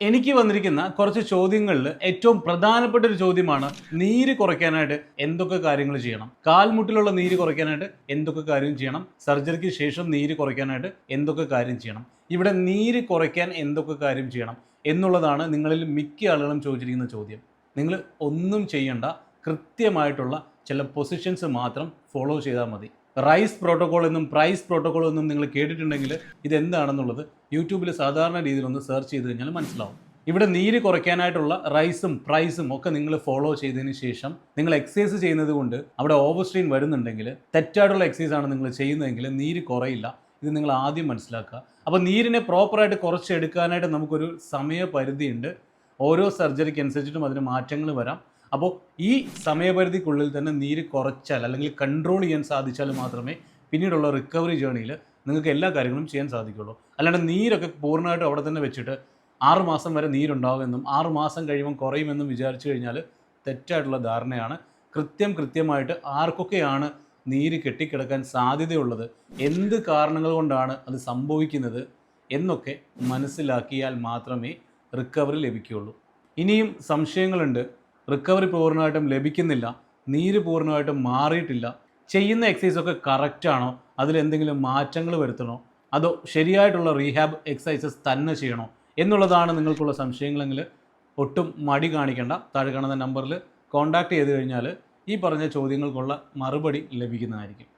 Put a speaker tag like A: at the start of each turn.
A: എനിക്ക് വന്നിരിക്കുന്ന കുറച്ച് ചോദ്യങ്ങളിൽ ഏറ്റവും പ്രധാനപ്പെട്ട ഒരു ചോദ്യമാണ് നീര് കുറയ്ക്കാനായിട്ട് എന്തൊക്കെ കാര്യങ്ങൾ ചെയ്യണം, കാൽമുട്ടിലുള്ള നീര് കുറയ്ക്കാനായിട്ട് എന്തൊക്കെ കാര്യം ചെയ്യണം, സർജറിക്ക് ശേഷം നീര് കുറയ്ക്കാനായിട്ട് എന്തൊക്കെ കാര്യം ചെയ്യണം, ഇവിടെ നീര് കുറയ്ക്കാൻ എന്തൊക്കെ കാര്യം ചെയ്യണം എന്നുള്ളതാണ് നിങ്ങളിൽ മിക്ക ആളുകളും ചോദിച്ചിരിക്കുന്ന ചോദ്യം. നിങ്ങൾ ഒന്നും ചെയ്യണ്ട, കൃത്യമായിട്ടുള്ള ചില പൊസിഷൻസ് മാത്രം ഫോളോ ചെയ്താൽ മതി. റൈസ് പ്രോട്ടോകോൾ എന്നും പ്രൈസ് പ്രോട്ടോകോൾ എന്നും നിങ്ങൾ കേട്ടിട്ടുണ്ടെങ്കിൽ ഇതെന്താണെന്നുള്ളത് യൂട്യൂബിൽ സാധാരണ രീതിയിൽ ഒന്ന് സെർച്ച് ചെയ്ത് കഴിഞ്ഞാൽ മനസ്സിലാവും. ഇവിടെ നീര് കുറയ്ക്കാനായിട്ടുള്ള റൈസും പ്രൈസും ഒക്കെ നിങ്ങൾ ഫോളോ ചെയ്തതിന് ശേഷം നിങ്ങൾ എക്സസൈസ് ചെയ്യുന്നത് കൊണ്ട് അവിടെ ഓവർസ്ട്രെയിൻ വരുന്നുണ്ടെങ്കിൽ, തെറ്റായിട്ടുള്ള എക്സസൈസ് ആണ് നിങ്ങൾ ചെയ്യുന്നതെങ്കിൽ നീര് കുറയില്ല. ഇത് നിങ്ങൾ ആദ്യം മനസ്സിലാക്കുക. അപ്പോൾ നീരിനെ പ്രോപ്പറായിട്ട് കുറച്ചെടുക്കാനായിട്ട് നമുക്കൊരു സമയപരിധിയുണ്ട്. ഓരോ സർജറിക്ക് അനുസരിച്ചിട്ടും അതിന് മാറ്റങ്ങൾ വരാം. അപ്പോൾ ഈ സമയപരിധിക്കുള്ളിൽ തന്നെ നീര് കുറച്ചാൽ അല്ലെങ്കിൽ കൺട്രോൾ ചെയ്യാൻ സാധിച്ചാൽ മാത്രമേ പിന്നീടുള്ള റിക്കവറി ജേണിയിൽ നിങ്ങൾക്ക് എല്ലാ കാര്യങ്ങളും ചെയ്യാൻ സാധിക്കുള്ളൂ. അല്ലാണ്ട് നീരൊക്കെ പൂർണ്ണമായിട്ടും അവിടെ തന്നെ വെച്ചിട്ട് 6 മാസം വരെ നീരുണ്ടാകുമെന്നും 6 മാസം കഴിയുമ്പം കുറയുമെന്നും വിചാരിച്ചു കഴിഞ്ഞാൽ തെറ്റായിട്ടുള്ള ധാരണയാണ്. കൃത്യമായിട്ട് ആർക്കൊക്കെയാണ് നീര് കെട്ടിക്കിടക്കാൻ സാധ്യതയുള്ളത്, എന്ത് കാരണങ്ങൾ കൊണ്ടാണ് അത് സംഭവിക്കുന്നത് എന്നൊക്കെ മനസ്സിലാക്കിയാൽ മാത്രമേ റിക്കവറി ലഭിക്കുകയുള്ളൂ. ഇനിയും സംശയങ്ങളുണ്ട്. റിക്കവറി പൂർണ്ണമായിട്ടും ലഭിക്കുന്നില്ല, നീര് പൂർണ്ണമായിട്ടും മാറിയിട്ടില്ല, ചെയ്യുന്ന എക്സസൈസൊക്കെ കറക്റ്റാണോ, അതിലെന്തെങ്കിലും മാറ്റങ്ങൾ വരുത്തണോ, അതോ ശരിയായിട്ടുള്ള റീഹാബ് എക്സസൈസസ് തന്നെ ചെയ്യണോ എന്നുള്ളതാണ് നിങ്ങൾക്കുള്ള സംശയങ്ങളെങ്കിൽ ഒട്ടും മടി കാണിക്കേണ്ട. താഴെ കാണുന്ന നമ്പറിൽ കോൺടാക്റ്റ് ചെയ്ത് കഴിഞ്ഞാൽ ഈ പറഞ്ഞ ചോദ്യങ്ങൾക്കുള്ള മറുപടി ലഭിക്കുന്നതായിരിക്കും.